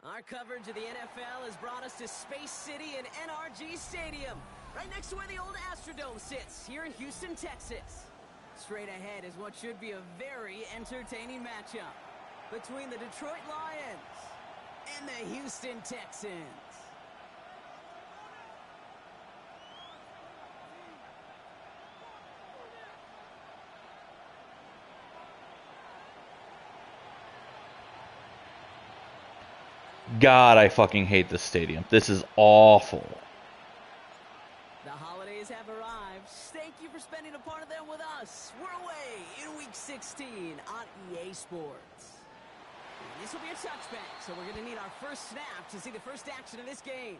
Our coverage of the NFL has brought us to Space City and NRG Stadium, right next to where the old Astrodome sits, here in Houston, Texas. Straight ahead is what should be a very entertaining matchup between the Detroit Lions and the Houston Texans. God, I fucking hate this stadium. This is awful. The holidays have arrived. Thank you for spending a part of them with us. We're away in Week 16 on EA Sports. And this will be a touchback, so we're going to need our first snap to see the first action of this game.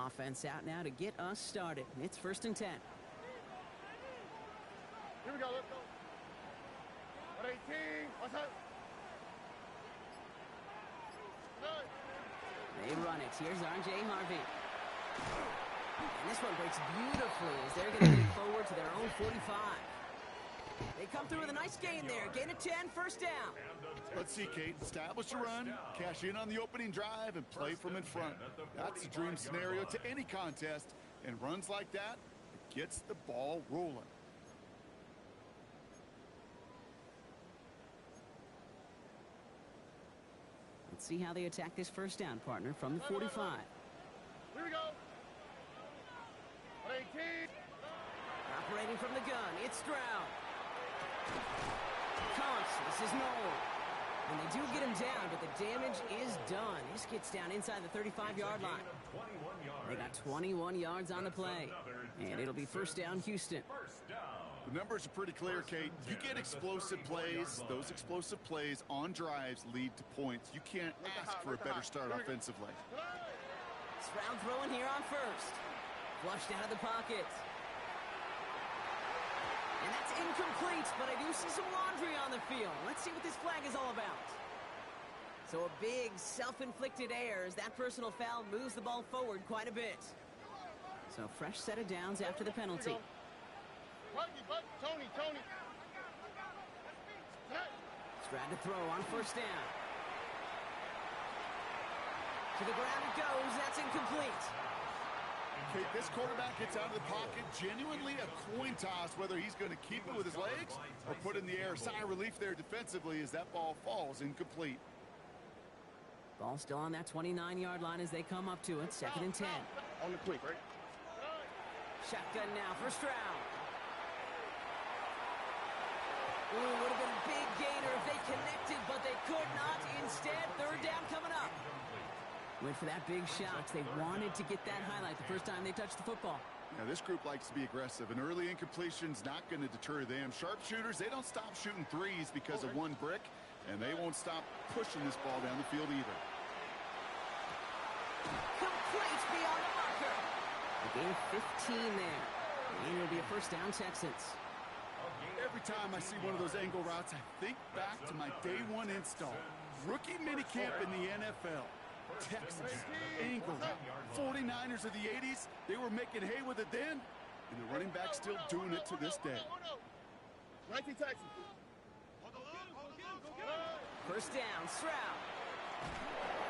Offense out now to get us started. It's 1st and 10. Here we go, let's go. 118, what's up? They run it. Here's R.J. Harvey. And this one breaks beautifully as they're going to get forward to their own 45. They come through with a nice gain there. Gain of 10, 1st down. Let's see, Kate. Establish a run, cash in on the opening drive, and play from in front. That's the dream scenario to any contest. And runs like that, it gets the ball rolling. Let's see how they attack this 1st down, partner, from the 45. Here we go. 118. Operating from the gun, it's Stroud. This is Noel. And they do get him down, but the damage is done. This gets down inside the 35-yard line. They got 21 yards on the play. And it'll be 1st down, Houston. The numbers are pretty clear, Kate. You get explosive plays. Those explosive plays on drives lead to points. You can't ask for a better start offensively. Stroud throwing here on 1st. Flushed out of the pocket. And that's incomplete, but I do see some laundry on the field. Let's see what this flag is all about. So a big self-inflicted error as that personal foul moves the ball forward quite a bit. So fresh set of downs after the penalty. Tony. Stroud to throw on 1st down. To the ground it goes. That's incomplete. Okay, this quarterback gets out of the pocket, genuinely a coin toss whether he's going to keep it with his legs or put it in the air. Sigh of relief there defensively as that ball falls incomplete. Ball still on that 29-yard line as they come up to it. 2nd and 10. On the quick, right? Shotgun now for Stroud. Ooh, would have been a big gainer if they connected, but they could not. Instead, 3rd down coming up. Went for that big shot. They wanted to get that highlight the first time they touched the football. Now, this group likes to be aggressive. An early incompletion's not going to deter them. Sharpshooters, they don't stop shooting threes because of one brick, and they won't stop pushing this ball down the field either. Complete beyond the marker. A gain of 15 there. And it'll be a 1st down, Texans. Every time I see one of those angle routes, I think back to my day 1 install. Rookie minicamp in the NFL. Texas, angle, 49ers of the 80s, they were making hay with it then, and the running back's still doing it to this day. 19 Texans. 1st down, Stroud.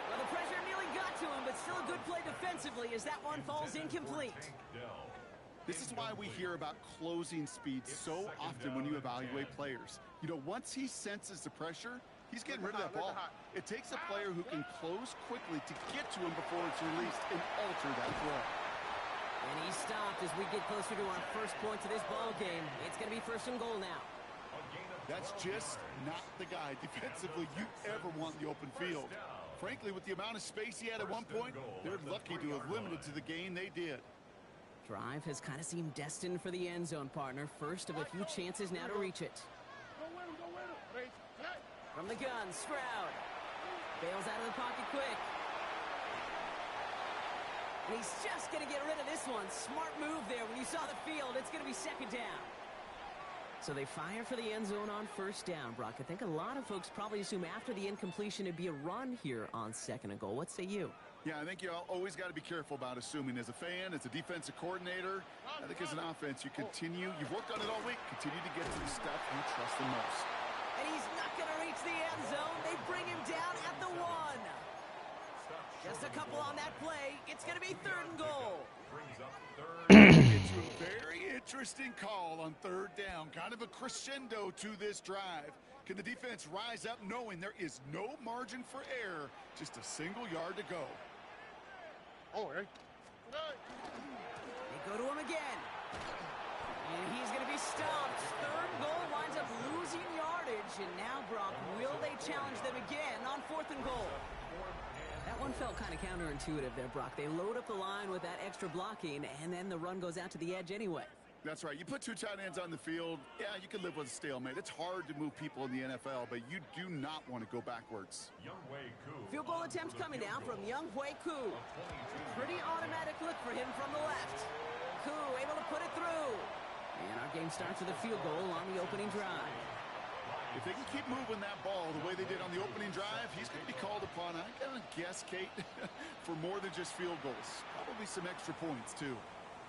Well, the pressure nearly got to him, but still a good play defensively as that one falls incomplete. This is why we hear about closing speed so often when you evaluate players. You know, once he senses the pressure, he's getting rid of that ball. It takes a player who can close quickly to get to him before it's released and alter that throw. And he stopped as we get closer to our first point to this ball game. It's going to be 1st and goal now. That's just not the guy defensively you ever want in the open field. Frankly, with the amount of space he had at one point, they're lucky to have limited to the gain they did. Drive has kind of seemed destined for the end zone, partner. First of a few chances now to reach it. From the gun, Stroud. Bails out of the pocket quick. And he's just going to get rid of this one. Smart move there. When you saw the field, it's going to be second down. So they fire for the end zone on first down, Brock. I think a lot of folks probably assume after the incompletion it'd be a run here on second and goal. What say you? Yeah, I think you always got to be careful about assuming. As a fan, as a defensive coordinator, I think as an offense, you continue. You've worked on it all week. Continue to get to the stuff you trust the most. And he's not going to reach the end zone. They bring him down at the 1. Just a couple on that play. It's going to be third and goal. It's a very interesting call on third down. Kind of a crescendo to this drive. Can the defense rise up knowing there is no margin for error? Just a single yard to go. They go to him again. And he's going to be stopped. Third goal winds up losing yardage. And now, Brock, will they challenge them again on fourth and goal? That one felt kind of counterintuitive there, Brock. They load up the line with that extra blocking, and then the run goes out to the edge anyway. That's right. You put two tight ends on the field, yeah, you can live with a stalemate. It's hard to move people in the NFL, but you do not want to go backwards. Field goal attempts coming now from Younghoe Koo. Pretty automatic look for him from the left. Koo able to put it through. And our game starts with a field goal on the opening drive. If they can keep moving that ball the way they did on the opening drive, he's going to be called upon, I gotta guess, Kate, for more than just field goals. Probably some extra points, too.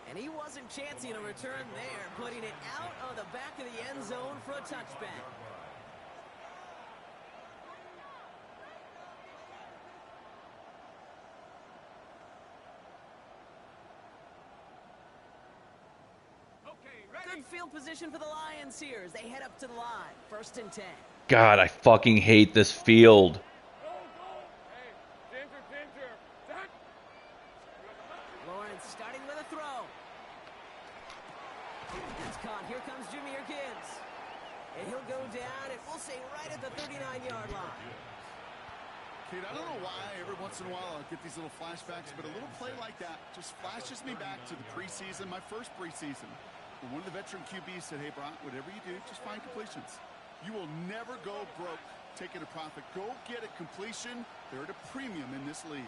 And he wasn't chancing a return there, putting it out of the back of the end zone for a touchback. Good field position for the Lions here as they head up to the line. First and 10. God, I fucking hate this field. Lawrence starting with a throw. That's caught. Here comes Jameer Gibbs. And he'll go down, and we'll say right at the 39-yard line. Kate, I don't know why every once in a while I'll get these little flashbacks, but a little play like that just flashes me back to the preseason, my first preseason. When one of the veteran QBs said, hey, Brock, whatever you do, just find completions. You will never go broke taking a profit. Go get a completion. They're at a premium in this league.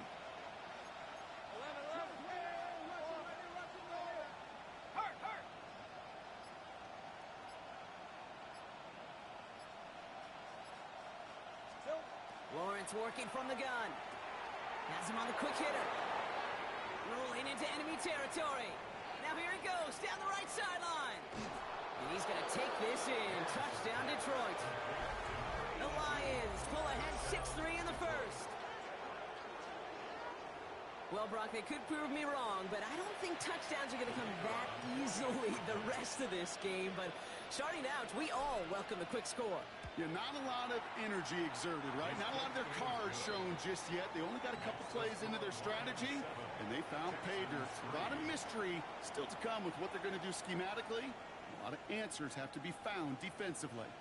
Lawrence working from the gun. Has him on the quick hitter. Rolling into enemy territory. Now here he goes, down the right sideline. And he's going to take this in. Touchdown, Detroit. The Lions pull ahead 6-3 in the first. Well, Brock, they could prove me wrong, but I don't think touchdowns are going to come that easily the rest of this game. But starting out, we all welcome the quick score. Yeah, not a lot of energy exerted, right? Not a lot of their cards shown just yet. They only got a couple plays into their strategy, and they found pay dirt. A lot of mystery still to come with what they're going to do schematically. A lot of answers have to be found defensively.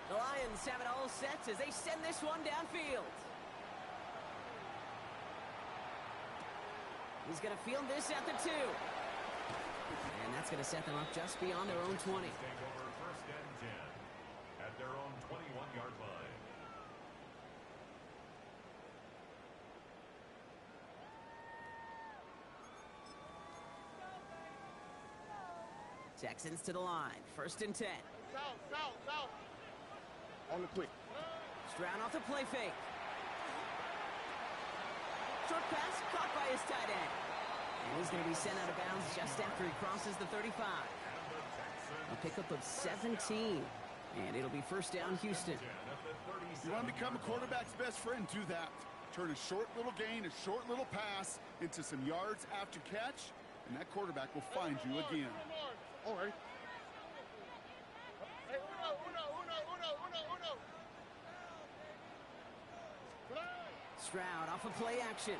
The Lions have it all set as they send this one downfield. He's going to field this at the 2. And that's going to set them up just beyond their own 20. Take over first and 10 at their own 21-yard line. Texans to the line. First and 10. South. On the quick. Stroud off the play fake. Short pass caught by his tight end. And he's going to be sent out of bounds just after he crosses the 35. A pickup of 17. And it'll be first down, Houston. You want to become a quarterback's best friend? Do that. Turn a short little gain, a short little pass into some yards after catch, and that quarterback will find you again. All right. Stroud off of play action.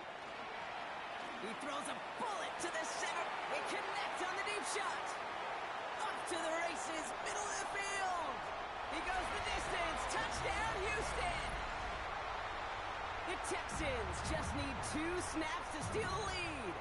He throws a bullet to the center. They connect on the deep shot. Up to the races, middle of the field. He goes the distance. Touchdown, Houston. The Texans just need 2 snaps to steal the lead.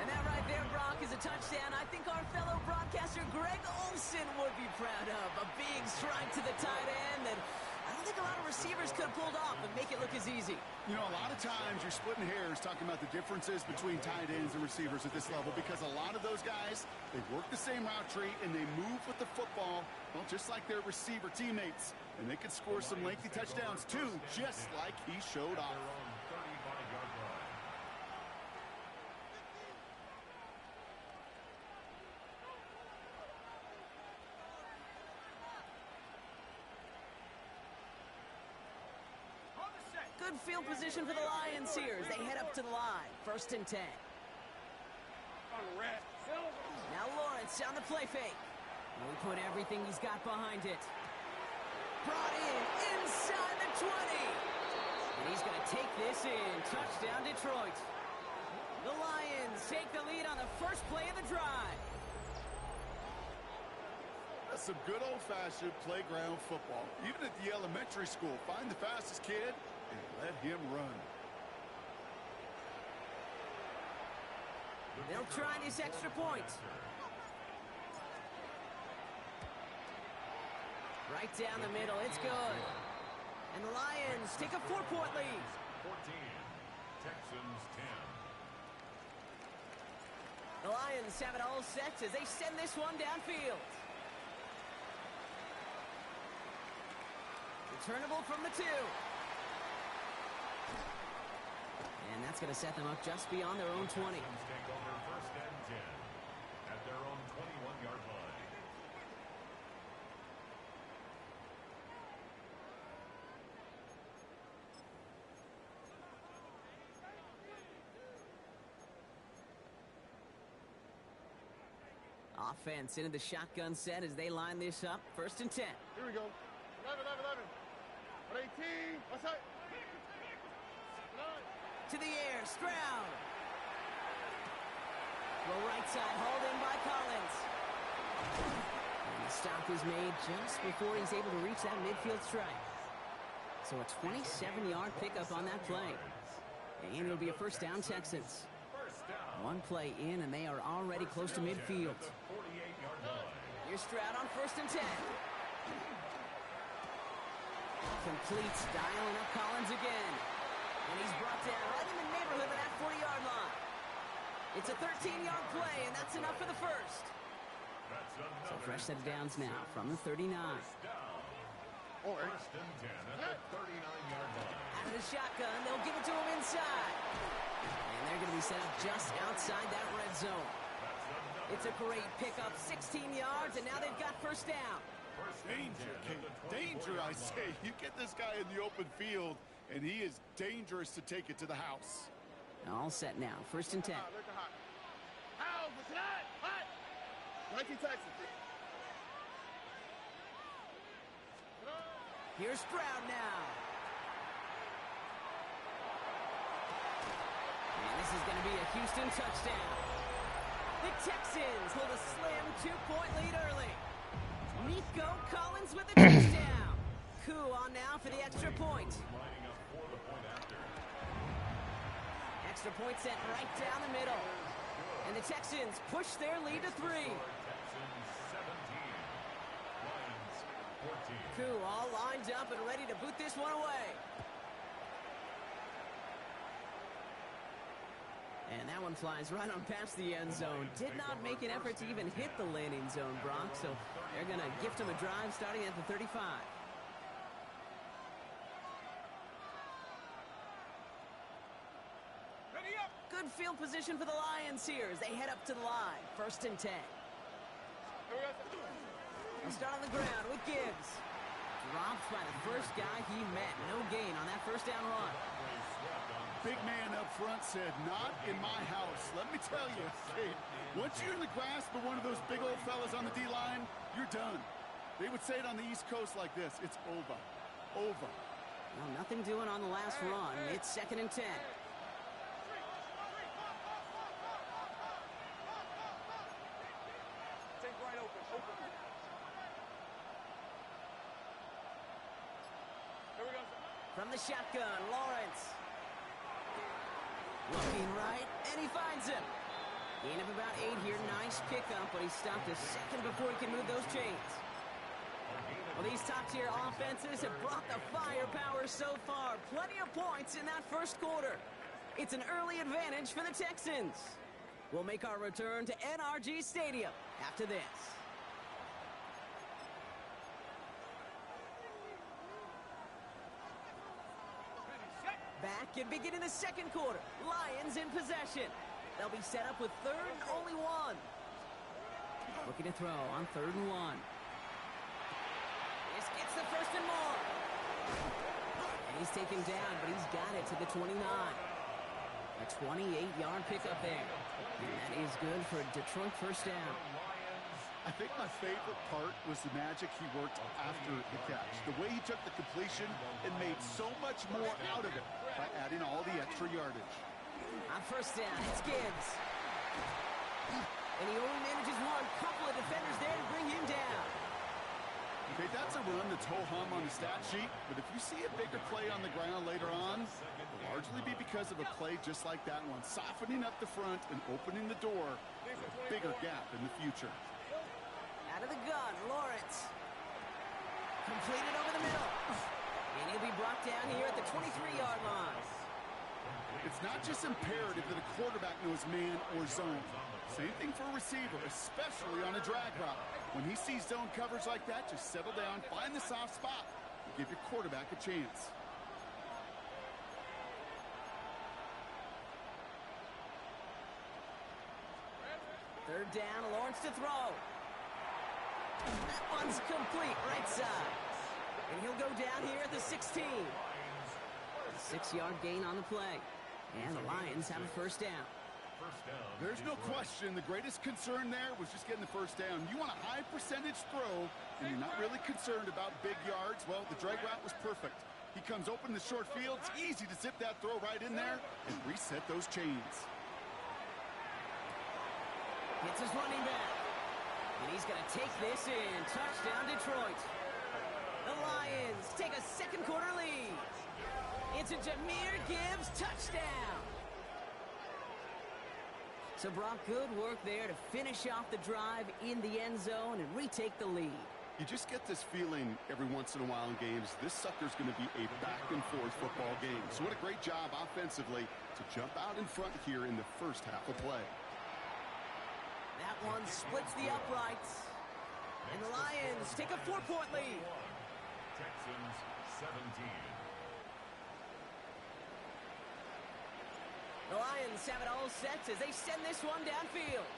And that right there, Brock, is a touchdown I think our fellow broadcaster Greg Olsen would be proud of. A big strike to the tight end that I don't think a a lot of receivers could have pulled off and make it look as easy. You know, a lot of times you're splitting hairs talking about the differences between tight ends and receivers at this level because a lot of those guys, they work the same route tree and they move with the football, well, just like their receiver teammates. And they could score some lengthy touchdowns too, just like he showed off. Good field position for the Lions here as they head up to the line. 1st and 10. Now Lawrence on the play fake. And we put everything he's got behind it. Brought in inside the 20. And he's going to take this in. Touchdown, Detroit. The Lions take the lead on the first play of the drive. That's some good old-fashioned playground football. Even at the elementary school, find the fastest kid and let him run. They'll try this extra point. Right down the middle, it's good. And the Lions take a 4-point lead. 14, Texans 10. The Lions have it all set as they send this one downfield. Returnable from the 2. And that's going to set them up just beyond their own 20. Take over 1st and 10 at their own 21-yard line. Offense into the shotgun set as they line this up. 1st and 10. Here we go. 11. 18. What's up? To the air, Stroud. The right side hauled in by Collins. And the stop is made just before he's able to reach that midfield strike. So a 27-yard pickup on that play. And it'll be a 1st down, Texans. One play in, and they are already close to midfield. Here's Stroud on 1st and 10. Completes, dialing up Collins again. And he's brought down right in the neighborhood of that 40-yard line. It's a 13-yard play, and that's enough for the 1st. So fresh set of downs now from the 39. Or 1st and 10 at the 39-yard line. Out of the shotgun, they'll give it to him inside. And they're going to be set up just outside that red zone. It's a great pickup, 16 yards, and now they've got 1st down. Danger, Kate. Danger, I say. You get this guy in the open field, and he is dangerous to take it to the house. All set now. 1st and 10. How? What's that? Hot. 19 Texans. Here's Stroud now. And this is going to be a Houston touchdown. The Texans hold a slim 2-point lead early. Nico Collins with a touchdown. Coup on now for the extra point. Extra point sent right down the middle. And the Texans push their lead to 3. Coup all lined up and ready to boot this one away. And that one flies right on past the end zone. Did not make an effort to even hit the landing zone, Brock. So they're going to gift him a drive starting at the 35. Good field position for the Lions here as they head up to the line. 1st and 10. They'll start on the ground with Gibbs. Dropped by the first guy he met. No gain on that 1st down run. Big man up front said, not in my house. Let me tell you, Kate, once you're in the grasp of one of those big old fellas on the D-line, you're done. They would say it on the East Coast like this. It's over. Over. Well, nothing doing on the last run. It's 2nd and 10. From the shotgun, Lawrence. Looking right, and he finds him. Gain of about 8 here. Nice pickup, but he stopped a second before he can move those chains. A Well, these top-tier offenses have brought the firepower so far. Plenty of points in that first quarter. It's an early advantage for the Texans. We'll make our return to NRG Stadium after this. Back and beginning the second quarter. Lions in possession. They'll be set up with third and only one. Looking to throw on 3rd and 1. This gets the first and more. And he's taken down, but he's got it to the 29. A 28-yard pickup there. And that is good for a Detroit first down. I think my favorite part was the magic he worked after the catch. The way he took the completion and made so much more out of it by adding all the extra yardage. On first down, it's Gibbs. And he only manages one. Couple of defenders there to bring him down. Okay, that's a run that's ho-hum on the stat sheet, but if you see a bigger play on the ground later on, it'll largely be because of a play just like that one, softening up the front and opening the door for a bigger gap in the future. Out of the gun, Lawrence. Completed over the middle. And he'll be brought down here at the 23-yard line. It's not just imperative that a quarterback knows man or zone. Same thing for a receiver, especially on a drag route. When he sees zone coverage like that, just settle down, find the soft spot, and give your quarterback a chance. Third down, Lawrence to throw. That one's complete, right side. And he'll go down here at the 16. A 6-yard gain on the play. And the Lions have a first down. There's no question the greatest concern there was just getting the first down. You want a high percentage throw, and you're not really concerned about big yards. Well, the drag route was perfect. He comes open in the short field. It's easy to zip that throw right in there and reset those chains. Hits his running back. And he's going to take this in. Touchdown, Detroit. The Lions take a second quarter lead. It's a Jahmyr Gibbs touchdown. So, Brock, good work there to finish off the drive in the end zone and retake the lead. You just get this feeling every once in a while in games, this sucker's going to be a back-and-forth football game. So what a great job offensively to jump out in front here in the first half of play. That one splits the uprights. And the Lions take a 4-point lead. Texans 17. The Lions have it all set as they send this one downfield.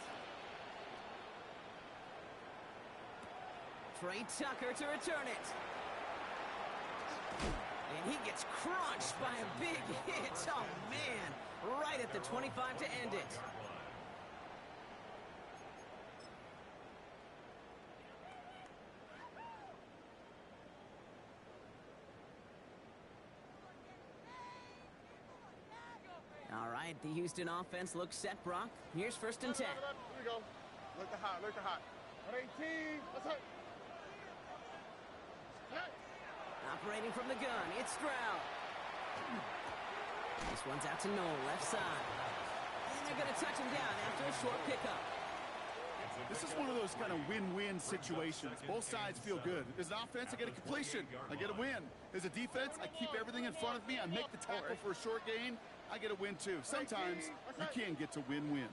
Trey Tucker to return it. And he gets crunched by a big hit. Oh, man. Right at the 25 to end it. All right, the Houston offense looks set, Brock. Here's 1st and 10. Here we go. Look the hot, look the hot. 18, let's hit. Operating from the gun, it's Stroud. This one's out to Noel, left side. And they're going to touch him down after a short pickup. This is one of those kind of win-win situations. Both sides feel good. As an offense, I get a completion. I get a win. As a defense, I keep everything in front of me. I make the tackle for a short gain. I get a win, too. Sometimes you can get to win-win.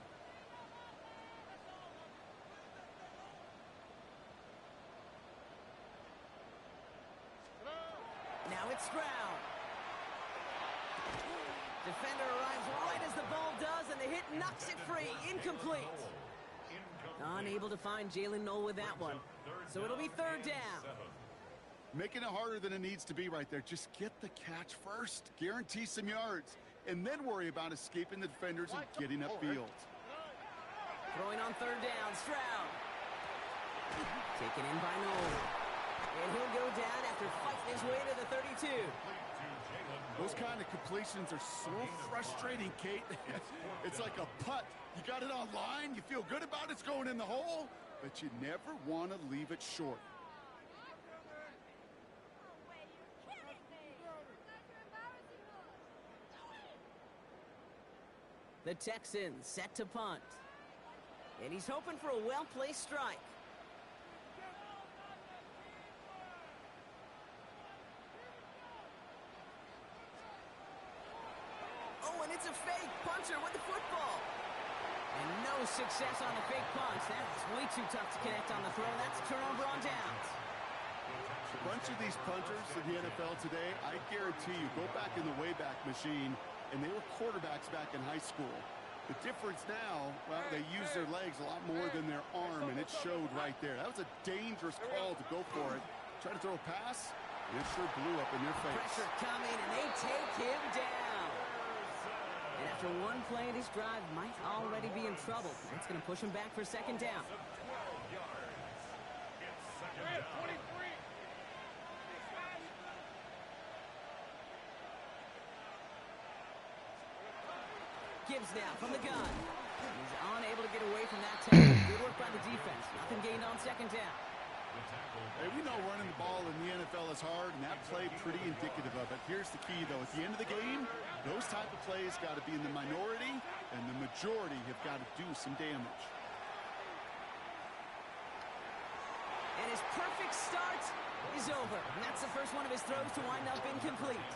Now it's Stroud. Defender arrives right as the ball does, and the hit knocks it free. Incomplete. Unable to find Jalen Noel with that one. So it'll be 3rd down. Making it harder than it needs to be right there. Just get the catch first. Guarantee some yards. And then worry about escaping the defenders and getting upfield. Throwing on 3rd down, Stroud. Taken in by Noel. And he'll go down after fighting his way to the 32. Those kind of completions are so frustrating, Kate. It's like a putt. You got it on line, you feel good about it's going in the hole, but you never want to leave it short. The Texans set to punt. And he's hoping for a well-placed strike. It's a fake puncher with the football. And no success on the fake punch. That was way too tough to connect on the throw. That's a turnover on downs. A bunch of these punters in the NFL today, I guarantee you, go back in the Wayback Machine, and they were quarterbacks back in high school. The difference now, well, they use their legs a lot more than their arm, and it showed right there. That was a dangerous call to go for it. Try to throw a pass, and it sure blew up in their face. Pressure coming, and they take him down. And after one play, this drive might already be in trouble. That's going to push him back for second down. Gibbs now from the gun. He's unable to get away from that tackle. Good work by the defense. Nothing gained on second down. Hey, we know running the ball in the NFL is hard, and that play pretty indicative of it. Here's the key, though. At the end of the game, those type of plays got to be in the minority, and the majority have got to do some damage. And his perfect start is over. And that's the first one of his throws to wind up incomplete.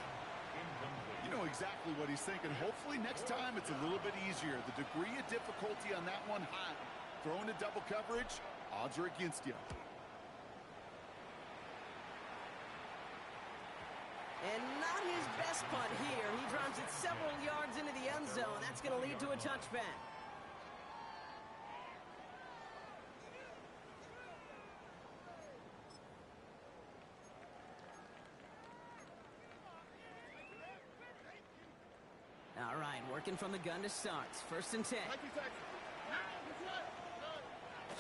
You know exactly what he's thinking. Hopefully next time it's a little bit easier. The degree of difficulty on that one high. Throwing to double coverage, odds are against you. And not his best punt here. He drives it several yards into the end zone. That's going to lead to a touchback. All right, working from the gun to start. First and 10.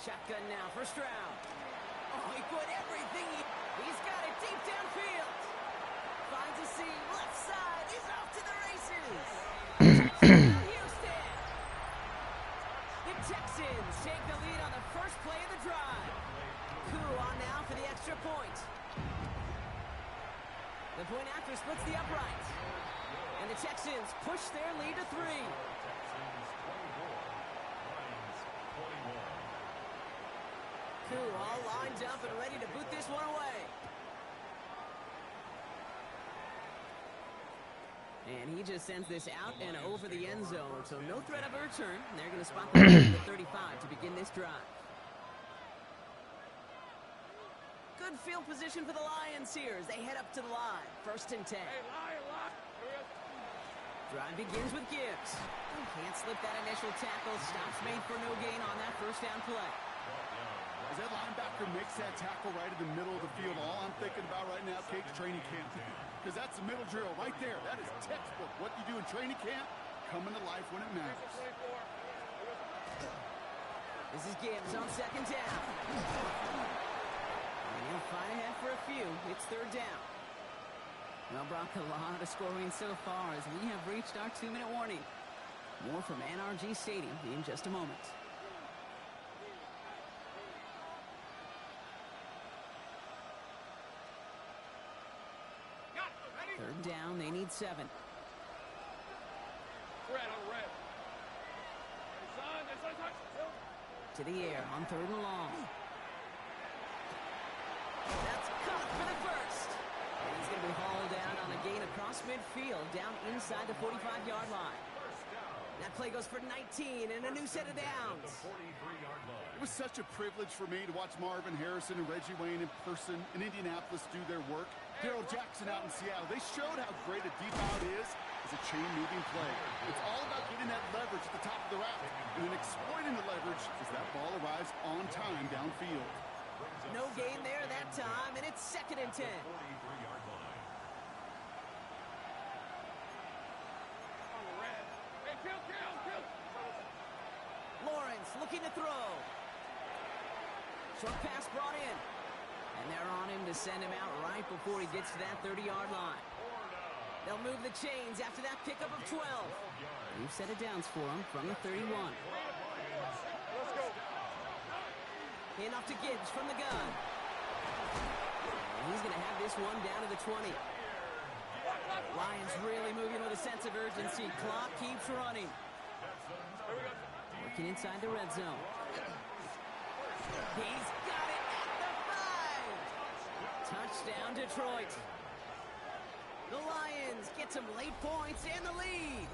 Shotgun now for Stroud. Oh, he put everything. He's got it deep downfield. Finds a seam, left side. He's off to the races. Touchdown, Houston. The Texans take the lead on the first play of the drive. Koo on now for the extra point. The point after splits the upright. And the Texans push their lead to 3. Koo all lined up and ready to boot this one away. And he just sends this out and over the end zone, so no threat of a return. They're going to spot the 35 to begin this drive. Good field position for the Lions here as they head up to the line. First and 10. Drive begins with Gibbs. Can't slip that initial tackle. Stops made for no gain on that first down play. As that linebacker makes that tackle right in the middle of the field, all I'm thinking about right now, Kate's training camp. Because that's the middle drill right there. That is textbook. What you do in training camp, coming to life when it matters. This is Gibbs on second down. And he'll find ahead for a few. It's third down. Well, Brock, a lot of scoring so far as we have reached our 2-minute warning. More from NRG Stadium in just a moment. Third down, they need 7. To the air on third and long. That's caught for the first. And he's going to be hauled down on a gain across midfield, down inside the 45-yard line. That play goes for 19 and a new set of downs. It was such a privilege for me to watch Marvin Harrison and Reggie Wayne in person in Indianapolis do their work. Darrell Jackson out in Seattle. They showed how great a deep out is as a chain-moving play. It's all about getting that leverage at the top of the route and then exploiting the leverage as that ball arrives on time downfield. No gain there that time, and it's second and 10. Lawrence looking to throw. Short pass brought in. And they're on him to send him out right before he gets to that 30-yard line. They'll move the chains after that pickup of 12. New set of downs for him from the 31. In off to Gibbs from the gun. And he's going to have this one down to the 20. Lions really moving with a sense of urgency. Clock keeps running. Working inside the red zone. He's got it at the 5. Touchdown, Detroit. The Lions get some late points and the lead.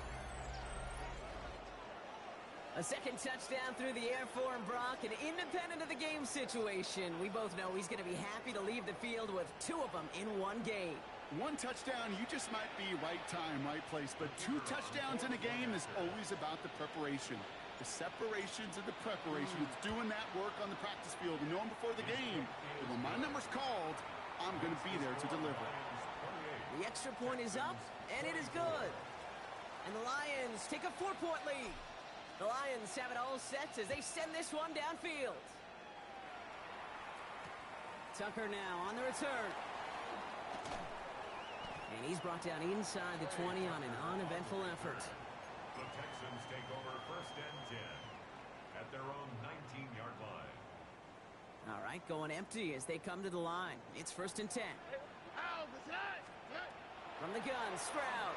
A second touchdown through the air for him, Brock, and independent of the game situation, we both know he's going to be happy to leave the field with 2 of them in one game. 1 touchdown, you just might be right time, right place, but 2 touchdowns in a game is always about the preparation. The separations and the preparation. It's doing that work on the practice field and knowing before the game that when my number's called, I'm going to be there to deliver. The extra point is up, and it is good. And the Lions take a 4-point lead. The Lions have it all set as they send this one downfield. Tucker now on the return. And he's brought down inside the 20 on an uneventful effort. The Texans take over 1st and 10 at their own 19-yard line. All right, going empty as they come to the line. It's 1st and 10. From the gun, Stroud.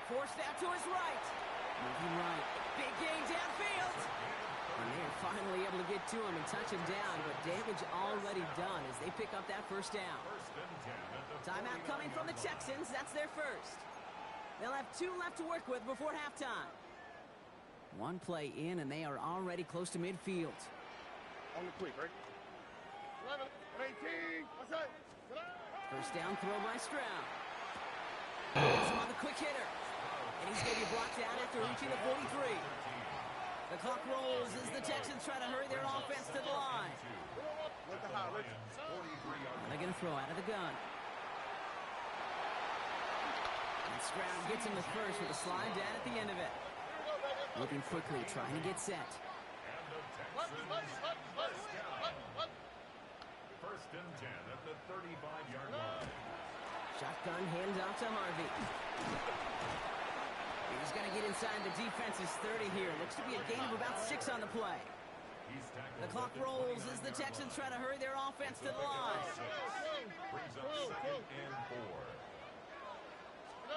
Forced out to his right. Moving right. Big gain downfield. And they are finally able to get to him and touch him down, but damage already done as they pick up that 1st down. Timeout coming from the Texans. That's their first. They'll have 2 left to work with before halftime. 1 play in, and they are already close to midfield. On the quick, right? 11, 18, what's that? 1st down throw by Stroud. Gets him on the quick hitter. And he's going to be blocked down after reaching the 43. The clock rolls as the Texans try to hurry their offense to the line. With the high, Richard. And they're going to throw out of the gun. And Stroud gets him the first with a slide down at the end of it. Looking quickly, trying to get set. 1st and 10 at the 35-yard line. Shotgun handoff to Harvey. He's going to get inside the defense's 30 here. Looks to be a gain of about 6 on the play. The clock rolls as the Texans try to hurry their offense to the line. Brings up 2nd and 4.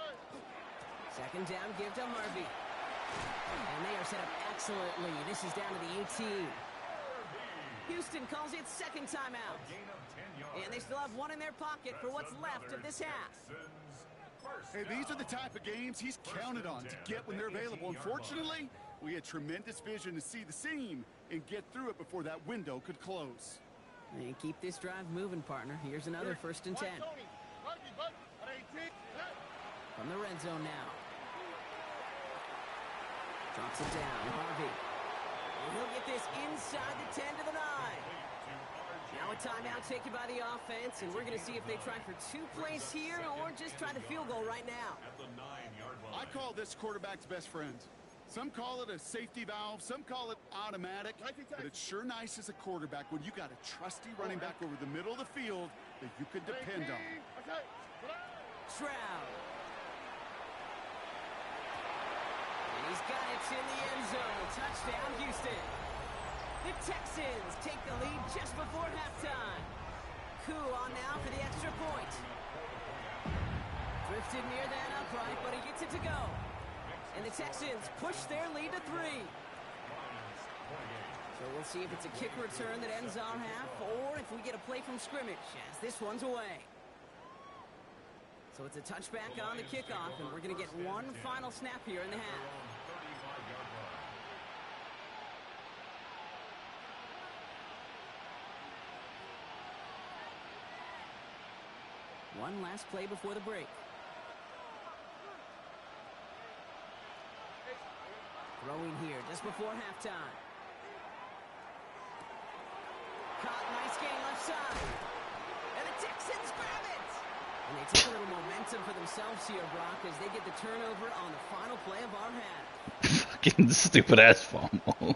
2nd down, give to Harvey. And they are set up excellently. This is down to the 18. Houston calls it 2nd timeout. And they still have 1 in their pocket for what's left of this half. Hey, these are the type of games he's counted on to get when they're available. Unfortunately, we had tremendous vision to see the seam and get through it before that window could close. And keep this drive moving, partner. Here's another 1st and 10. From the red zone now. Drops it down, Harvey. And he'll get this inside the 10 to the 9. Now a timeout taken by the offense, and we're going to see if they try for 2 plays here or just try the field goal right now. I call this quarterback's best friend. Some call it a safety valve, some call it automatic, but it's sure nice as a quarterback when you got a trusty running back over the middle of the field that you can depend on. Stroud. And he's got it in the end zone. Touchdown, Houston. The Texans take the lead just before halftime. Koo on now for the extra point. Drifted near that upright, but he gets it to go. And the Texans push their lead to 3. So we'll see if it's a kick return that ends our half, or if we get a play from scrimmage, as this one's away. So it's a touchback on the kickoff, and we're going to get 1 final snap here in the half. One last play before the break. Throwing here just before halftime. Caught, nice gain left side. And the Texans grab it. And they take a little momentum for themselves here, Brock, as they get the turnover on the final play of our half. Fucking stupid ass fumble. Well,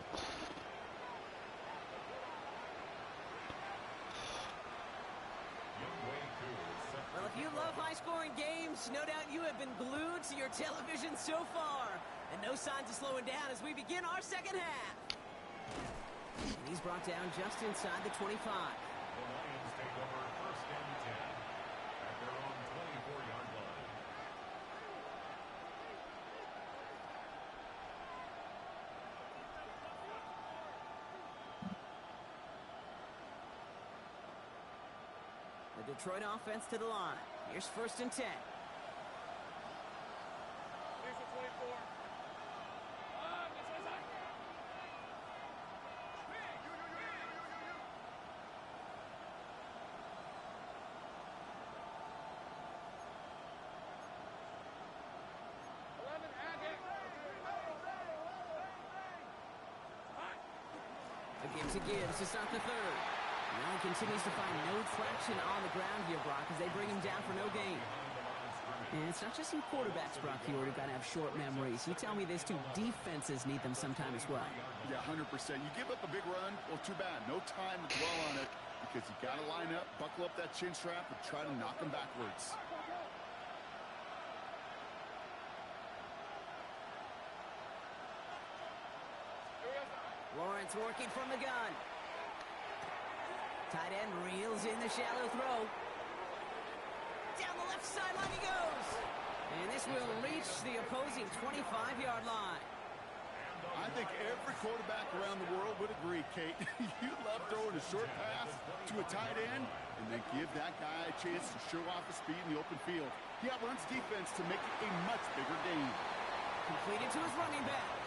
if you love high-scoring games, no doubt you have been glued to your television so far. And no signs of slowing down as we begin our second half. And he's brought down just inside the 25. The Lions take over 1st and 10 at their own 24-yard line. The Detroit offense to the line. Here's 1st and 10. into gear to start the third. Now he continues to find no traction on the ground here, Brock, as they bring him down for no gain. And it's not just some quarterbacks, Brock, here who've got to have short memories. You tell me this too, defenses need them sometime as well. Yeah, 100%. You give up a big run, well, too bad. No time to dwell on it because you got to line up, buckle up that chin strap, and try to knock them backwards. Lawrence working from the gun. Tight end reels in the shallow throw. Down the left sideline he goes. And this will reach the opposing 25-yard line. I think every quarterback around the world would agree, Kate. You love throwing a short pass to a tight end and then give that guy a chance to show off his speed in the open field. He outruns defense to make it a much bigger gain. Completed to his running back.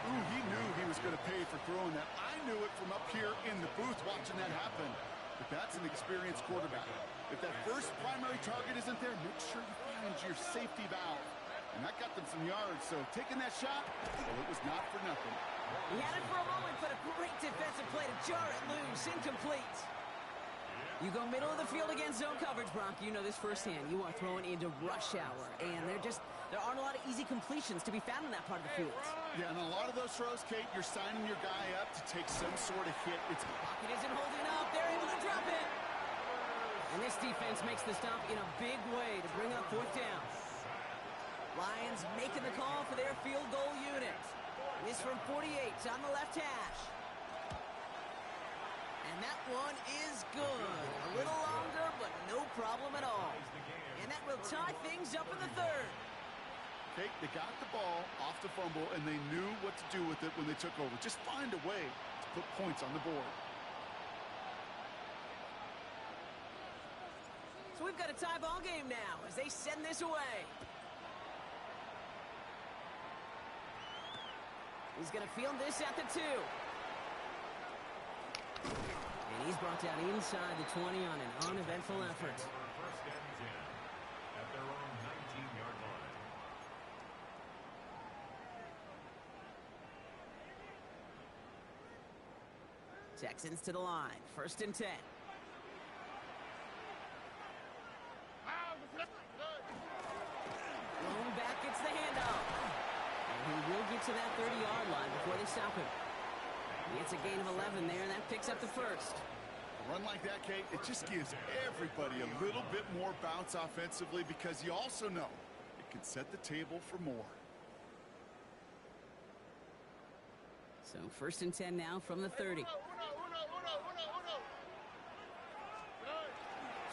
Ooh, he knew he was going to pay for throwing that. I knew it from up here in the booth watching that happen. But that's an experienced quarterback. If that first primary target isn't there, make sure you find your safety valve. And that got them some yards, so taking that shot, well, it was not for nothing. He had it for a moment, but a great defensive play to jar it loose. Incomplete. You go middle of the field against zone coverage, Brock. You know this firsthand. You are throwing into rush hour, and there aren't a lot of easy completions to be found in that part of the field. Yeah, and a lot of those throws, Kate, you're signing your guy up to take some sort of hit. Pocket isn't holding up. They're able to drop it. And this defense makes the stop in a big way to bring up fourth down. Lions making the call for their field goal unit. This from 48 on the left hash. And that one is good. A little longer, but no problem at all. And that will tie things up in the third. Kate, they got the ball off the fumble, and they knew what to do with it when they took over. Just find a way to put points on the board. So we've got a tie ball game now as they send this away. He's going to field this at the 2. And he's brought down inside the 20 on an uneventful effort. First and 10 at their own 19-yard line. Texans to the line. First and 10. Blown back gets the handoff. And he will get to that 30-yard line before they stop him. He gets a gain of 11 there, and that picks up the first. A run like that, Kate, it just gives everybody a little bit more bounce offensively because you also know it can set the table for more. So first and 10 now from the 30.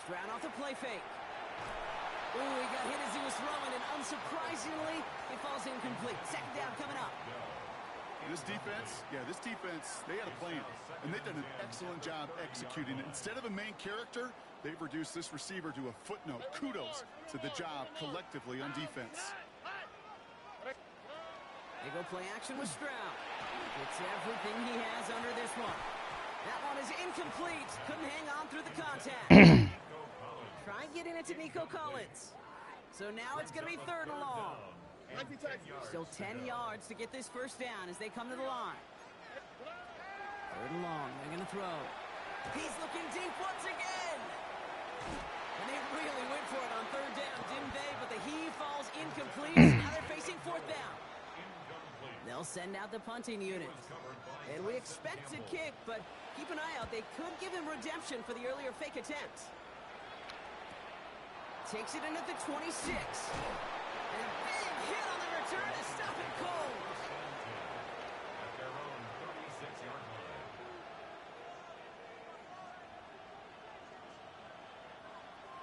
Stroud off the play fake. Ooh, he got hit as he was throwing, and unsurprisingly, it falls incomplete. Second down coming up. This defense, they had a plan, and they've done an excellent job executing it. Instead of a main character, they've reduced this receiver to a footnote. Kudos to the job collectively on defense. They go play action with Stroud. It's everything he has under this one. That one is incomplete. Couldn't hang on through the contact. Try getting it to Nico Collins. So now it's going to be third and long. Still 10 yards to get this first down as they come to the line. Third and long. They're going to throw. He's looking deep once again. And they really went for it on third down, didn't they? But the heave falls incomplete. Now they're facing fourth down. They'll send out the punting unit. And we expect to kick, but keep an eye out. They could give him redemption for the earlier fake attempt. Takes it in at the 26. And a big hit on the return to stop it cold. At their own 36-yard line.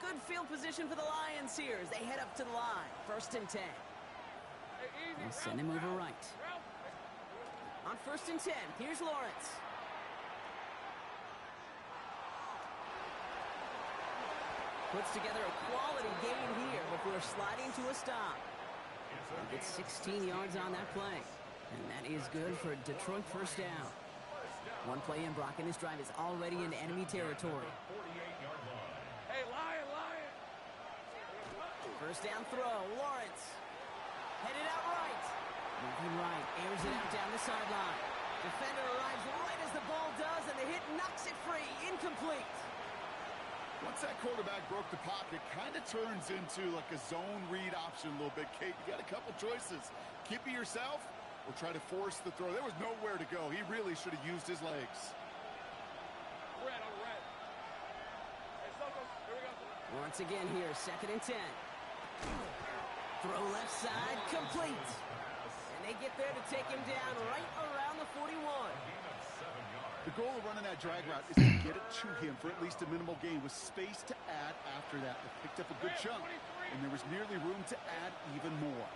Good field position for the Lions here as they head up to the line. First and 10. They'll send him over right. On first and 10, here's Lawrence. Puts together a quality gain here before sliding to a stop. He gets 16 yards on that play. And that is good for Detroit first down. One play in, Brock, and this drive is already in enemy territory. 48-yard line. Hey, Lion! First down throw, Lawrence. Headed out right. Moving right, airs it out down the sideline. Defender arrives right as the ball does, and the hit knocks it free. Incomplete. Once that quarterback broke the pocket, kind of turns into like a zone read option a little bit, Kate. You got a couple choices. Keep it yourself or try to force the throw. There was nowhere to go. He really should have used his legs. Red on red. Hey, Soko, here we go. Once again here, 2nd and 10. Throw left side, complete. And they get there to take him down right around the 41. The goal of running that drag route is to get it to him for at least a minimal gain with space to add after that. They picked up a good chunk, and there was nearly room to add even more.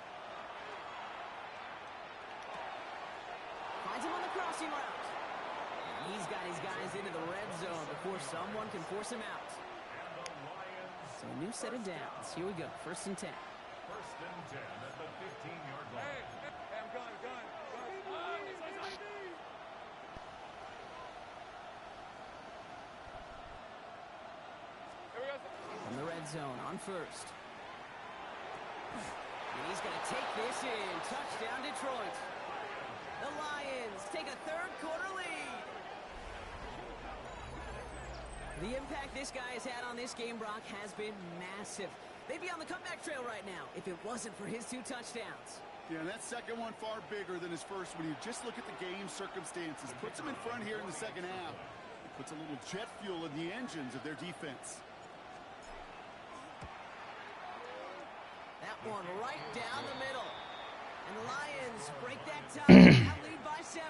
Finds him on the crossing route. And he's got his guys into the red zone before someone can force him out. So a new set of downs. Here we go, 1st and 10. 1st and 10 at the 15-yard line. Hey, I'm gun. Here we go. From the red zone on 1st. And he's going to take this in. Touchdown, Detroit. The Lions take a 3rd quarter lead. The impact this guy has had on this game, Brock, has been massive. They'd be on the comeback trail right now if it wasn't for his 2 touchdowns. Yeah, and that second one far bigger than his first when you just look at the game circumstances. Puts him in front here in the second half. It puts a little jet fuel in the engines of their defense. That one right down the middle. And the Lions break that tie. Now lead by 7.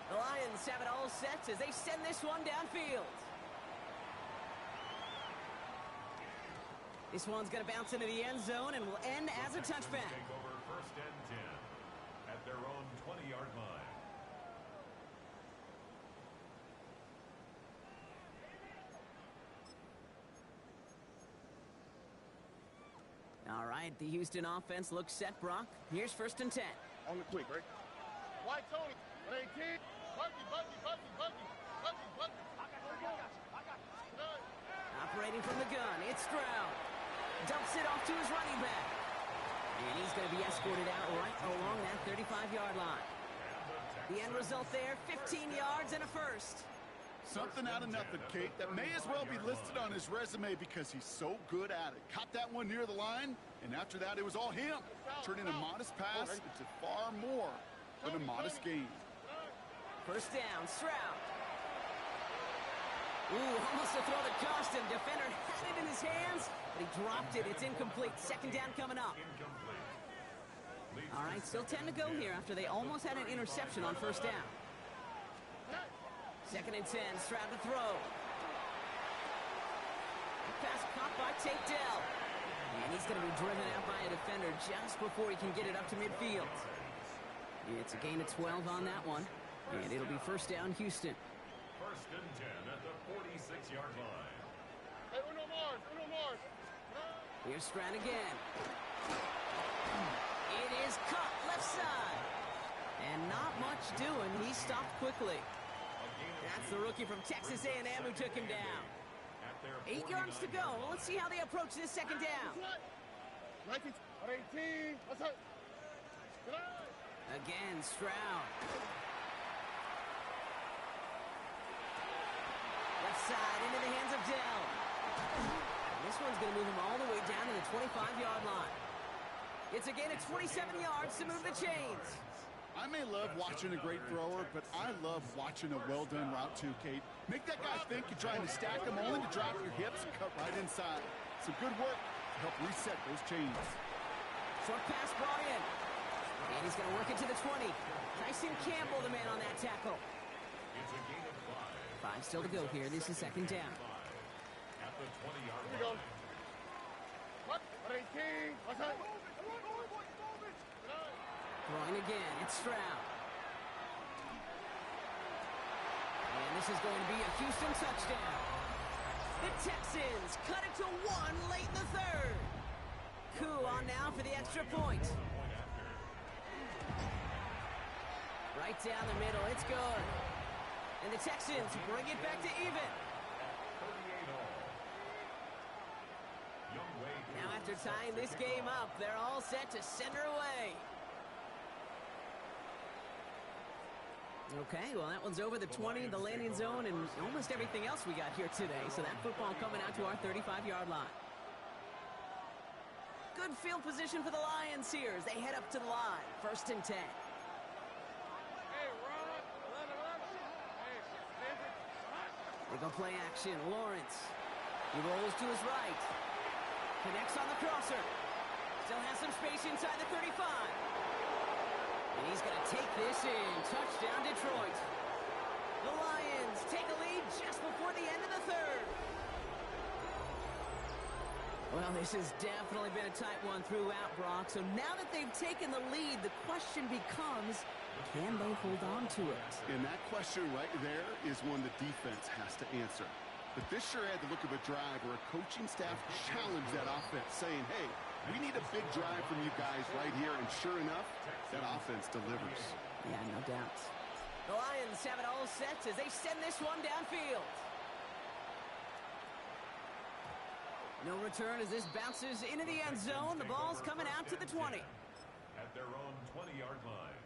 The Lions have it all set as they send this one downfield. This one's going to bounce into the end zone and will end as a touchback. Take over 1st and 10 at their own 20-yard line. All right, the Houston offense looks set, Brock. Here's 1st and 10. On the quick, right? White Tony, 18. Buggy. Operating from the gun, it's Stroud. Dumps it off to his running back. And he's going to be escorted out right along that 35-yard line. The end result there, 15 yards and a 1st. Something out of nothing, Kate, that may as well be listed on his resume because he's so good at it. Caught that one near the line, and after that, it was all him. Turning a modest pass into far more than a modest gain. 1st down, Stroud. Ooh, almost a throw that cost him. Defender had it in his hands, but he dropped it. It's incomplete. 2nd down coming up. All right, still 10 to go here after they almost had an interception on 1st down. 2nd and 10, Stroud to throw. Pass caught by Tate Dell. And he's going to be driven out by a defender just before he can get it up to midfield. It's a gain of 12 on that one. And it'll be 1st down, Houston. 1st and 10 at the 46-yard line. Hey, Uno Mars. Here's Stroud again. It is caught left side. And not much doing. He stopped quickly. That's the rookie from Texas A&M who took him down. 8 yards to go. Let's see how they approach this 2nd down. 19, 18. Let's hit. Again, Stroud. Left side into the hands of Dell. And this one's going to move him all the way down to the 25-yard line. It's a gain of 27 yards to move the chains. I may love watching a great thrower, but I love watching a well-done route too, Kate. Make that guy think you're trying to stack them only to drop your hips and cut right inside. Some good work to help reset those chains. Short pass brought in. And he's going to work it to the 20. Tyson Campbell, the man on that tackle. It's a gain of 5. 5 still to go here. This is 2nd down. At the 20-yard Here we go. line. 18. Let's hit. Throwing again. It's Stroud. And this is going to be a Houston touchdown. The Texans cut it to 1 late in the 3rd. Coup on now for the extra point. Right down the middle. It's good. And the Texans bring it back to even. 38 all. Young Wade. Now after tying this game up, they're all set to send her away. Okay, well, that one's over the 20, the landing zone, and almost everything else we got here today. So that football coming out to our 35-yard line. Good field position for the Lions here as they head up to the line. 1st and 10. They go play action. Lawrence. He rolls to his right. Connects on the crosser. Still has some space inside the 35. And he's going to take this in. Touchdown, Detroit. The Lions take a lead just before the end of the 3rd. Well, this has definitely been a tight one throughout, Brock. So now that they've taken the lead, the question becomes, can they hold on to it? And that question right there is one the defense has to answer. But this sure had the look of a drive where a coaching staff challenged that offense, saying, hey, we need a big drive from you guys right here. And sure enough, that offense delivers. Yeah, no doubt. The Lions have it all set as they send this one downfield. No return as this bounces into the end zone. The ball's coming out to the 20. At their own 20-yard line.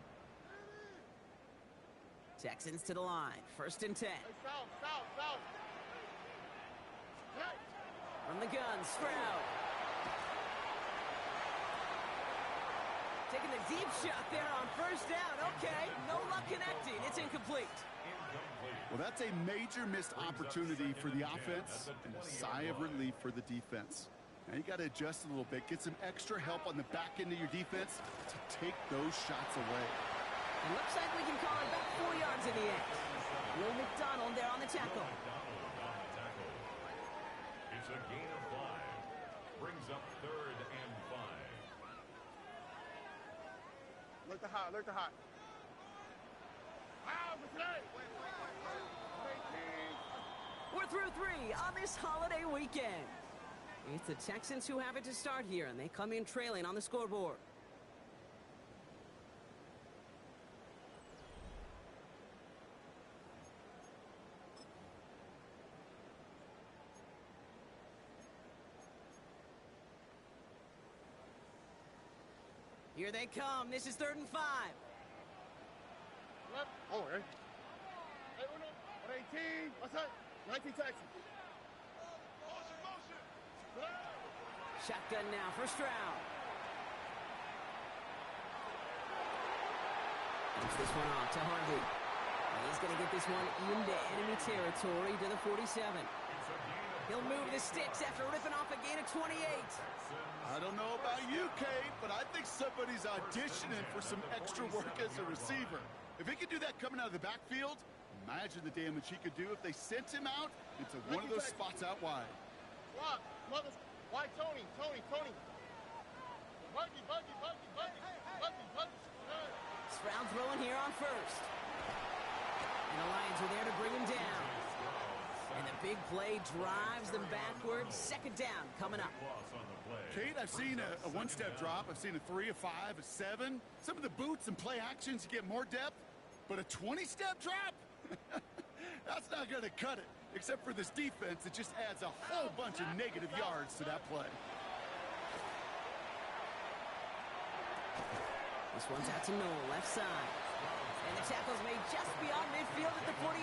Texans to the line. 1st and 10. South. From the gun, Stroud. Taking the deep shot there on 1st down. Okay, no luck connecting. It's incomplete. Well, that's a major missed opportunity for the offense and a sigh of relief for the defense. Now you got to adjust a little bit, get some extra help on the back end of your defense to take those shots away. It looks like we can call it back 4 yards in the end. Will McDonald there on the tackle. It's a gain of 5. Brings up 3rd and 5. Look the hot. We're through 3 on this holiday weekend. It's the Texans who have it to start here, and they come in trailing on the scoreboard. Here they come. This is 3rd and 5. Left. Oh, hey. Hey, 118. What's that? 19 Texans. Shotgun now for Stroud. Puts this one off to Harvey. And he's going to get this one into enemy territory to the 47. He'll move the sticks after ripping off a gain of 28. I don't know about you, Kate, but I think somebody's auditioning for some extra work as a receiver. If he could do that coming out of the backfield, imagine the damage he could do if they sent him out into one of those spots out wide. Lock. Why Tony? Buggy. Stroud throwing here on 1st. And the Lions are there to bring him down. And the big play drives them backwards. 2nd down coming up. Kate, I've seen a one-step drop. I've seen a 3, a 5, a 7. Some of the boots and play actions, you get more depth. But a 20-step drop? That's not going to cut it. Except for this defense, it just adds a whole bunch of negative yards to that play. This one's out to Noel, left side. And the tackle's made just beyond midfield at the 48.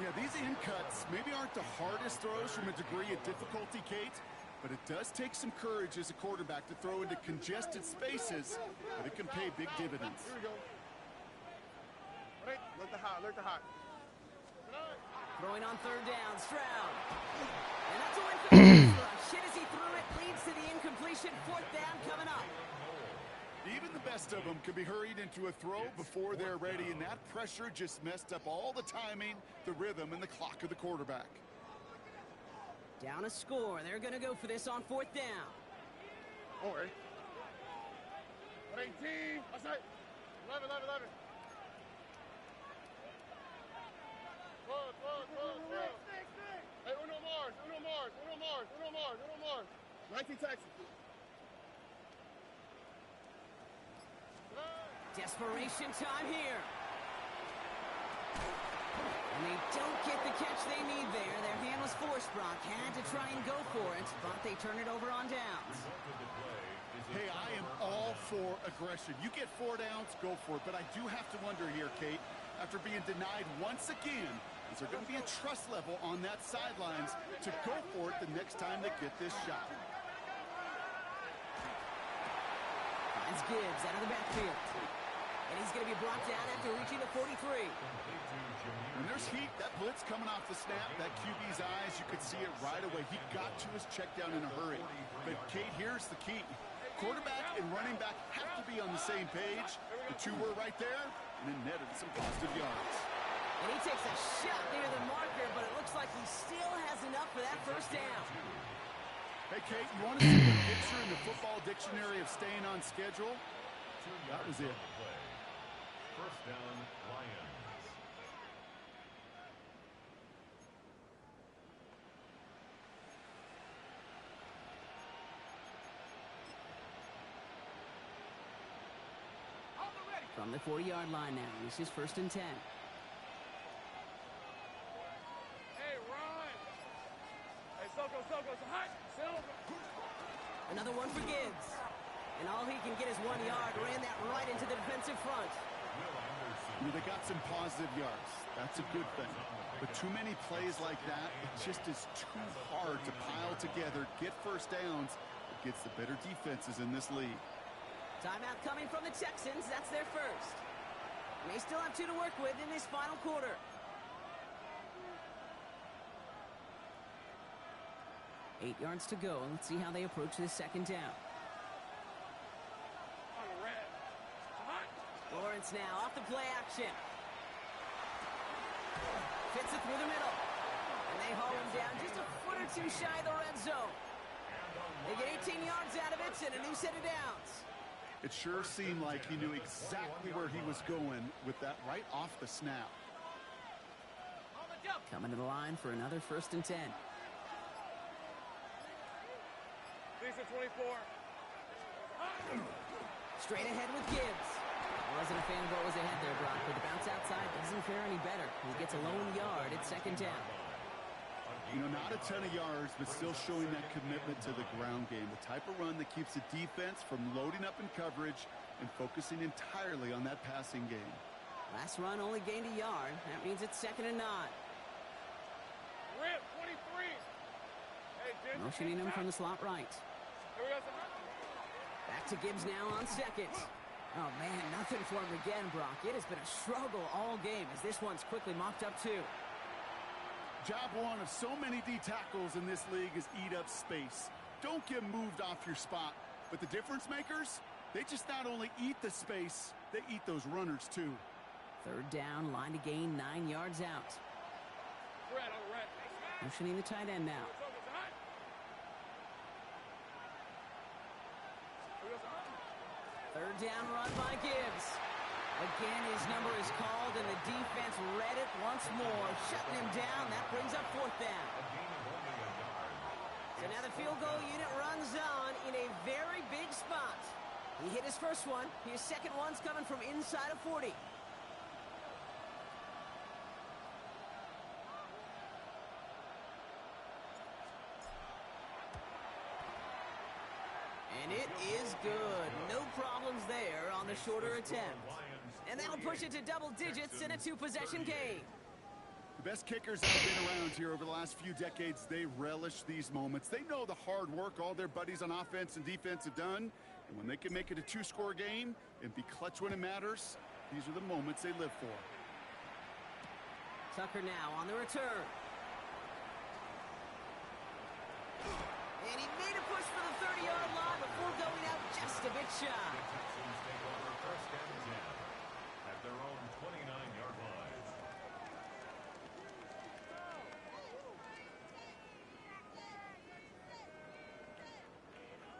Yeah, these in cuts maybe aren't the hardest throws from a degree of difficulty, Kate, but it does take some courage as a quarterback to throw into congested spaces, but it can pay big dividends. Here we go. Right. Look the hot. Throwing on 3rd down, Stroud. And that's a win for the Texans. Shit as he threw it leads to the incompletion. 4th down coming up. Even the best of them can be hurried into a throw before they're ready, and that pressure just messed up all the timing, the rhythm, and the clock of the quarterback. Down a score. They're going to go for this on 4th down. Oh, hey. 18. What's that? 11. Look. Hey, Uno Mars. 19 Texans. Desperation time here. And they don't get the catch they need there. Their hand was forced, Brock. Brock had to try and go for it, but they turn it over on downs. Hey, I am all for aggression. You get 4 downs, go for it. But I do have to wonder here, Kate, after being denied once again, is there going to be a trust level on that sidelines to go for it the next time they get this shot? Finds Gibbs out of the backfield. And he's going to be brought down after reaching the 43. When there's heat, that blitz coming off the snap, that QB's eyes, you could see it right away. He got to his check down in a hurry. But, Kate, here's the key. Quarterback and running back have to be on the same page. The two were right there, and then netted some positive yards. And he takes a shot near the marker, but it looks like he still has enough for that first down. Hey, Kate, you want to see the picture in the football dictionary of staying on schedule? That was it. First down, Lions. From the 40-yard line now, this is 1st and 10. Hey, Ron. Hey, Soko, hot. Another one for Gibbs. And all he can get is 1 yard. Ran that right into the defensive front. You know, they got some positive yards. That's a good thing. But too many plays like that, it just is too hard to pile together, get first downs against the better defenses in this league. Timeout coming from the Texans. That's their first. They still have 2 to work with in this final quarter. Eight yards to go. Let's see how they approach this second down. Lawrence now off the play action. Fits it through the middle. And they haul him down just a foot or 2 shy of the red zone. They get 18 yards out of it and a new set of downs. It sure seemed like he knew exactly where he was going with that right off the snap. Coming to the line for another 1st and 10. Lisa 24. Straight ahead with Gibbs. Wasn't a fan of what was ahead there, Brock, but the bounce outside doesn't fare any better. He gets a lone yard at 2nd down. You know, not a ton of yards, but still showing that commitment to the ground game. The type of run that keeps the defense from loading up in coverage and focusing entirely on that passing game. Last run only gained a yard. That means it's 2nd and 9. Rip 23. Hey, Jim. Motioning him from the slot right. Back to Gibbs now on 2nd. Oh, man, nothing for him again, Brock. It has been a struggle all game as this one's quickly mopped up too. Job one of so many D tackles in this league is eat up space. Don't get moved off your spot. But the difference makers, they just not only eat the space, they eat those runners too. 3rd down, line to gain 9 yards out. Motioning the tight end now. 3rd down run by Gibbs. Again, his number is called, and the defense read it once more, shutting him down. That brings up 4th down. So now the field goal unit runs on in a very big spot. He hit his first one. His second one's coming from inside of 40. And it is good. No problems there on the shorter attempt. And that'll push it to double digits in a 2-possession game. The best kickers that have been around here over the last few decades, they relish these moments. They know the hard work all their buddies on offense and defense have done. And when they can make it a 2-score game and be clutch when it matters, these are the moments they live for. Tucker now on the return. And he made a push for the 30-yard line before going out just a bit shy. Texans take over 1st and 10 at their own 29-yard line.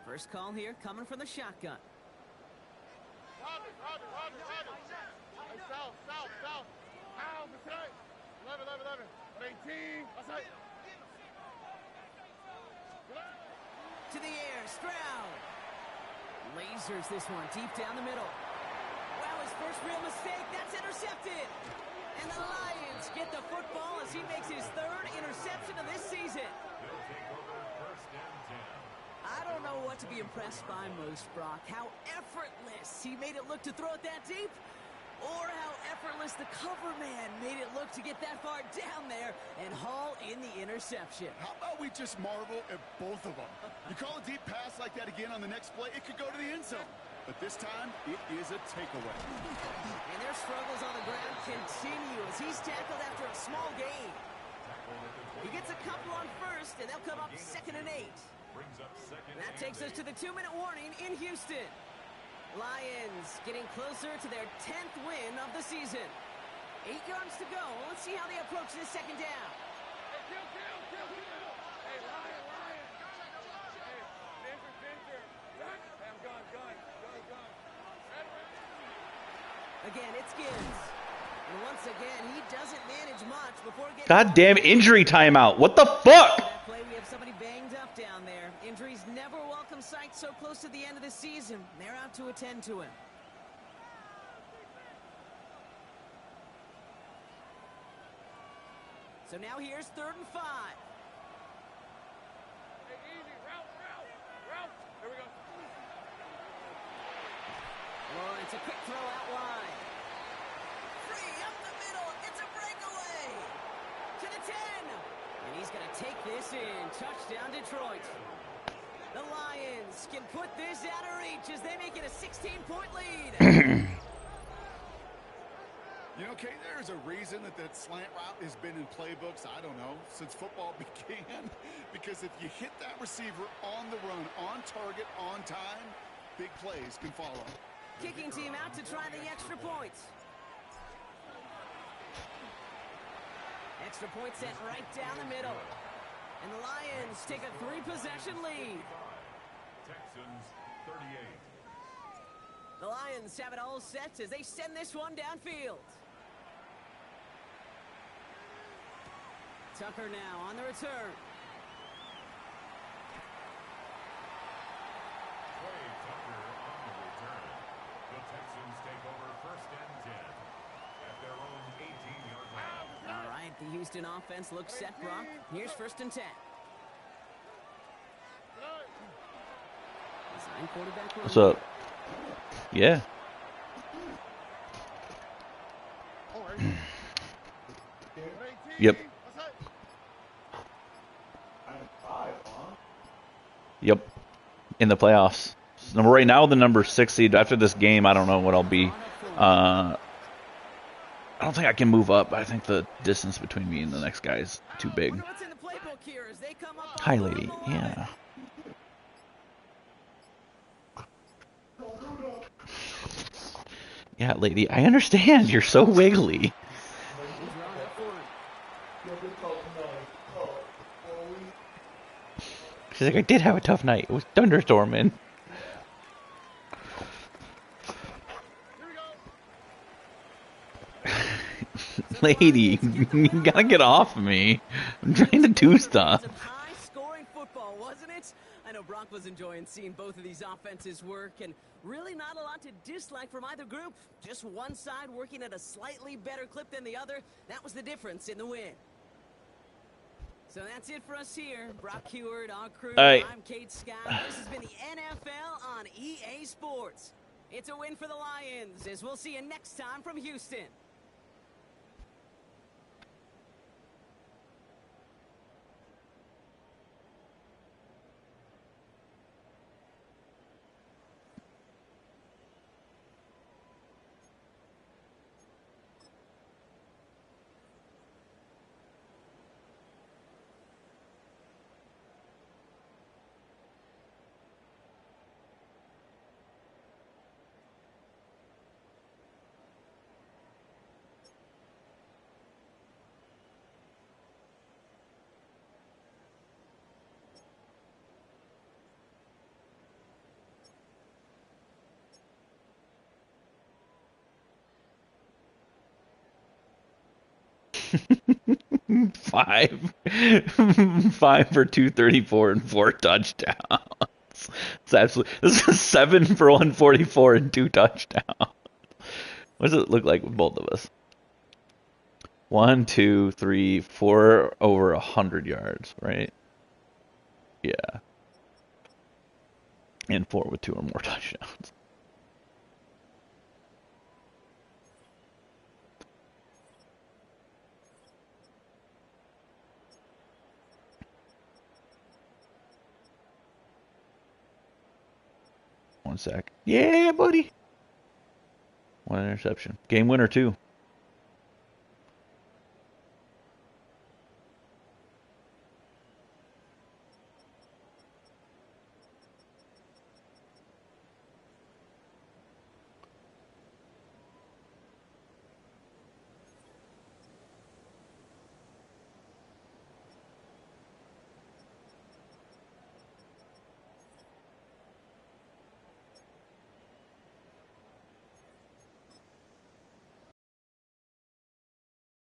First call here coming from the shotgun. Roger. Hey, south. Ow, mistake. 11. 18. Outside. To the air, Stroud. Lasers this one deep down the middle. Wow, his first real mistake. That's intercepted. And the Lions get the football as he makes his 3rd interception of this season. to be impressed by most, Brock. How effortless he made it look to throw it that deep, or how effortless the cover man made it look to get that far down there and haul in the interception. How about we just marvel at both of them? You call a deep pass like that again on the next play, it could go to the end zone. But this time, it is a takeaway. And their struggles on the ground continue as he's tackled after a small gain. He gets a couple on first, and they'll come up 2nd and 8. That takes us to the 2-minute warning in Houston. Lions getting closer to their 10th win of the season. 8 yards to go. Let's see how they approach this 2nd down. Hey, kill. Hey, Lion. Hey, Ginger. Hey, I'm gun. Again, it's Gibbs. And once again, he doesn't manage much before getting... Goddamn injury timeout. What the fuck? That play, we have somebody banged up down there. Injuries never welcome sight so close to the end of the season. They're out to attend to him. So now here's 3rd and 5. Hey, easy. Route. There we go. Lawrence, a quick throw out wide. Free up the middle. It's a breakaway. To the 10. And he's going to take this in. Touchdown, Detroit. The Lions can put this out of reach as they make it a 16-point lead. You know, Kate, there's a reason that slant route has been in playbooks, I don't know, since football began. Because if you hit that receiver on the run, on target, on time, big plays can follow. Kicking team out to try the extra points. Extra point sent right down the middle. And the Lions take a 3-possession lead. Texans 38. The Lions have it all set as they send this one downfield. Tucker now on the return. Tucker on the return. The Texans take over 1st and 10 at their own 18-yard line. All right, the Houston offense looks set, Brock. Here's 1st and 10. Design quarterback run. What's up? Yeah. Yep. Yep. In the playoffs. So right now, the number 6 seed. After this game, I don't know what I'll be. I don't think I can move up. I think the distance between me and the next guy is too big. What's in the playbook here as they come up Hi, lady. Yeah. Yeah, lady. I understand. You're so wiggly. She's like, I did have a tough night. It was thunderstorming. Lady, you gotta get off of me. I'm trying to do stuff. High-scoring football, wasn't it? I know Brock was enjoying seeing both of these offenses work, and really not a lot to dislike from either group. Just one side working at a slightly better clip than the other. That was the difference in the win. So that's it for us here. Brock Heward, our crew. I'm Kate Scott. This has been the NFL on EA Sports. It's a win for the Lions, as we'll see you next time from Houston. Five for 234 and 4 touchdowns. It's absolutely. This is 7 for 144 and 2 touchdowns. What does it look like with both of us? 1, 2, 3, 4 over 100 yards, right? Yeah. and 4 with 2 or more touchdowns. One sack. Yeah, buddy. 1 interception. Game winner, too.